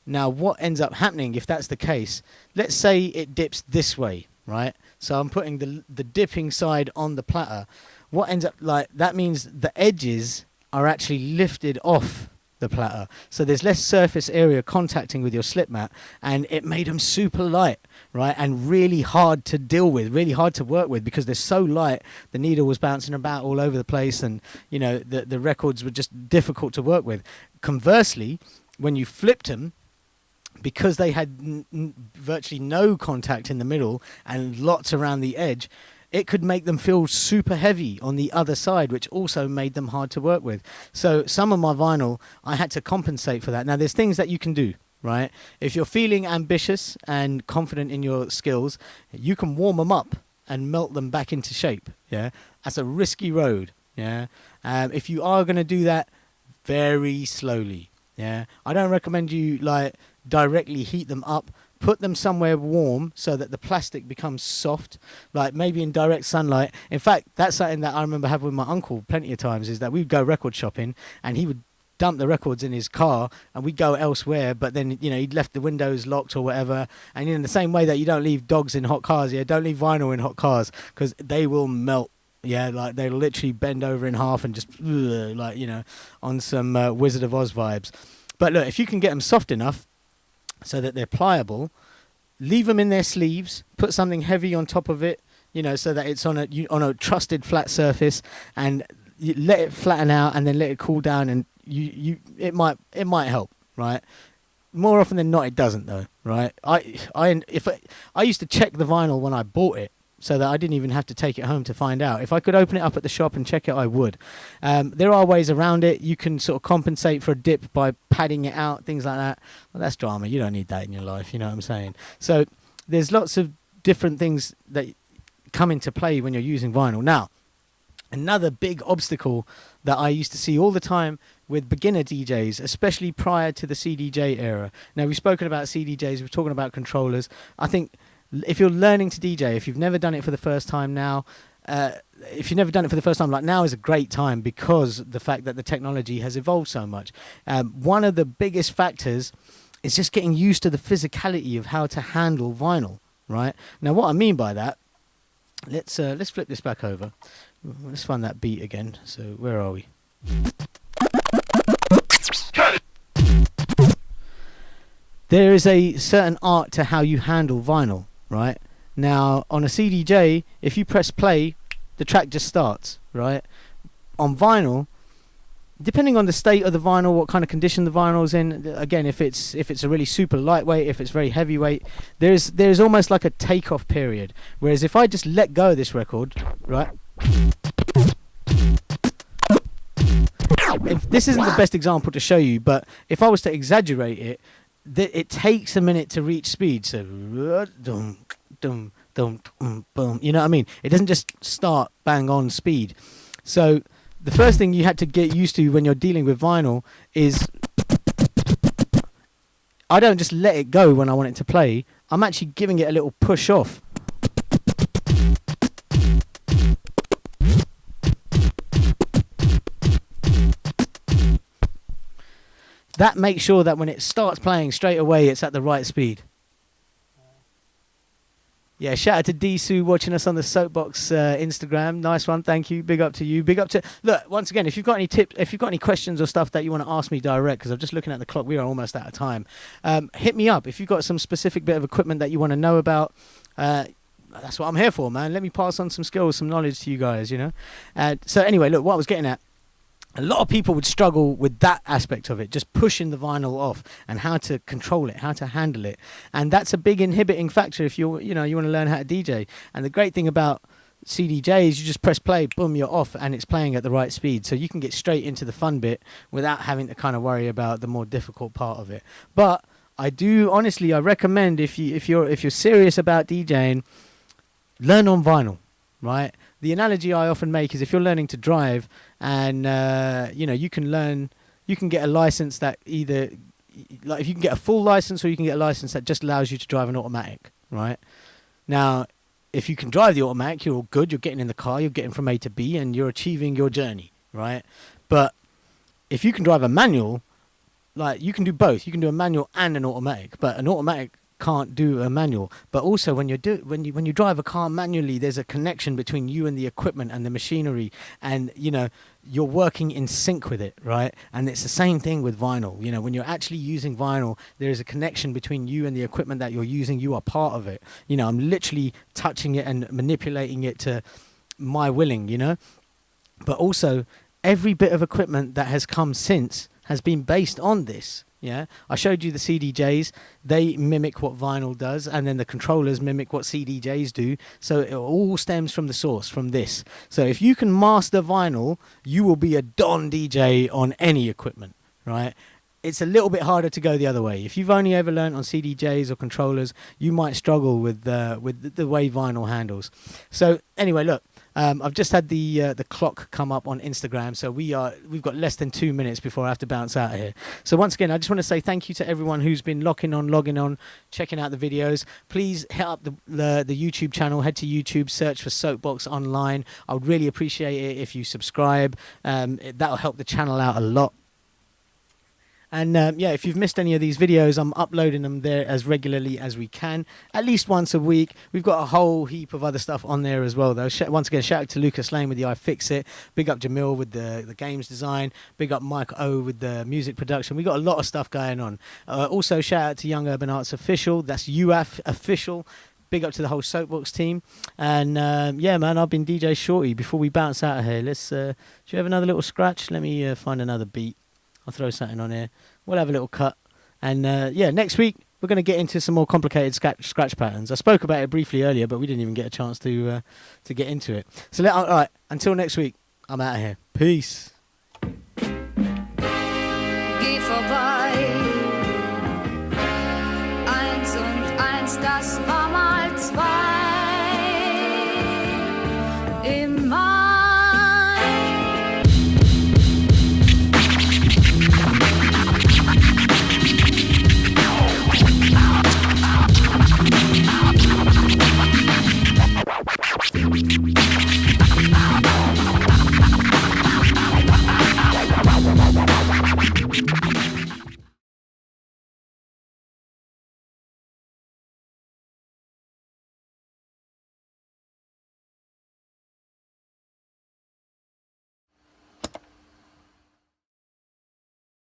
Now, what ends up happening if that's the case, let's say it dips this way, right? So I'm putting the dipping side on the platter. What ends up, like, that means the edges are actually lifted off the platter. So there's less surface area contacting with your slip mat, and it made them super light, right? And really hard to deal with, really hard to work with, because they're so light. The needle was bouncing about all over the place, and, you know, the records were just difficult to work with. Conversely, when you flipped them, because they had virtually no contact in the middle and lots around the edge, it could make them feel super heavy on the other side, which also made them hard to work with. So some of my vinyl, I had to compensate for that. Now, there's things that you can do, right? If you're feeling ambitious and confident in your skills, you can warm them up and melt them back into shape, yeah? That's a risky road, yeah? If you are going to do that, very slowly, yeah? I don't recommend you, like, directly heat them up. Put them somewhere warm so that the plastic becomes soft, like maybe in direct sunlight. In fact, that's something that I remember having with my uncle plenty of times, is that we'd go record shopping and he would dump the records in his car and we'd go elsewhere, but then, you know, he'd left the windows locked or whatever. And in the same way that you don't leave dogs in hot cars, yeah, don't leave vinyl in hot cars, because they will melt. Yeah, like they'll literally bend over in half and just, like, you know, on some Wizard of Oz vibes. But look, if you can get them soft enough so that they're pliable, leave them in their sleeves, put something heavy on top of it, you know, so that it's on a trusted flat surface, and you let it flatten out and then let it cool down, and it might help, right? More often than not, it doesn't though, right? I used to check the vinyl when I bought it, so that I didn't even have to take it home to find out. If I could open it up at the shop and check it, I would. There are ways around it. You can sort of compensate for a dip by padding it out, things like that. Well, that's drama. You don't need that in your life, you know what I'm saying? So there's lots of different things that come into play when you're using vinyl. Now, another big obstacle that I used to see all the time with beginner DJs, especially prior to the CDJ era. Now, we've spoken about CDJs, we're talking about controllers. I think if you're learning to DJ, if you've never done it for the first time now, like now is a great time because the fact that the technology has evolved so much. One of the biggest factors is just getting used to the physicality of how to handle vinyl, right? Now, what I mean by that, let's flip this back over. Let's find that beat again. So where are we? There is a certain art to how you handle vinyl, right? Now, on a CDJ, if you press play, the track just starts, right? On vinyl, depending on the state of the vinyl, what kind of condition the vinyl's in, again, if it's a really super lightweight, if it's very heavyweight, there's almost like a takeoff period. Whereas if I just let go of this record, right? If this isn't the best example to show you, but if I was to exaggerate it, it takes a minute to reach speed. So, boom, you know what I mean? It doesn't just start bang on speed. So the first thing you had to get used to when you're dealing with vinyl is I don't just let it go when I want it to play. I'm actually giving it a little push off. That makes sure that when it starts playing straight away, it's at the right speed. Yeah, shout out to Disu watching us on the Soapbox Instagram. Nice one, thank you. Big up to you. Big up to... Look, once again, if you've got any tips, if you've got any questions or stuff that you want to ask me direct, because I'm just looking at the clock, we are almost out of time. Hit me up. If you've got some specific bit of equipment that you want to know about, that's what I'm here for, man. Let me pass on some skills, some knowledge to you guys, you know. So anyway, look, what I was getting at, a lot of people would struggle with that aspect of it, just pushing the vinyl off and how to control it, how to handle it. And that's a big inhibiting factor if you want to learn how to DJ. And the great thing about CDJ is you just press play, boom, you're off, and it's playing at the right speed. So you can get straight into the fun bit without having to kind of worry about the more difficult part of it. But I recommend if you're serious about DJing, learn on vinyl, right? The analogy I often make is if you're learning to drive and, you can get a license that either, like if you can get a full license or you can get a license that just allows you to drive an automatic, right? Now, if you can drive the automatic, you're all good. You're getting in the car, you're getting from A to B and you're achieving your journey, right? But if you can drive a manual, like you can do both. You can do a manual and an automatic, but an automatic can't do a manual. But also when you drive a car manually, there's a connection between you and the equipment and the machinery, and you're working in sync with it, right? And it's the same thing with vinyl. When you're actually using vinyl, there is a connection between you and the equipment that you're using. You are part of it. I'm literally touching it and manipulating it to my willing, but also every bit of equipment that has come since has been based on this. Yeah, I showed you the CDJs. They mimic what vinyl does, and then the controllers mimic what CDJs do. So it all stems from the source, from this. So if you can master vinyl, you will be a Don DJ on any equipment, right? It's a little bit harder to go the other way. If you've only ever learned on CDJs or controllers, you might struggle with the way vinyl handles. So anyway, look. I've just had the clock come up on Instagram, so we've got less than 2 minutes before I have to bounce out of here. So once again, I just want to say thank you to everyone who's been logging on, checking out the videos. Please hit up the YouTube channel. Head to YouTube, search for Soapbox Online. I would really appreciate it if you subscribe. That'll help the channel out a lot. And if you've missed any of these videos, I'm uploading them there as regularly as we can, at least once a week. We've got a whole heap of other stuff on there as well, though. Once again, shout out to Lucas Lane with the iFixit. Big up Jamil with the games design. Big up Mike O with the music production. We got a lot of stuff going on. Also, shout out to Young Urban Arts Official. That's UAF Official. Big up to the whole Soapbox team. And man, I've been DJ Shorty. Before we bounce out of here, do you have another little scratch? Let me find another beat. I'll throw something on here. We'll have a little cut. And next week we're going to get into some more complicated scratch patterns. I spoke about it briefly earlier, but we didn't even get a chance to get into it. So all right, until next week, I'm out of here. Peace. Geh vorbei. 1 und 1, das war mal 2. in my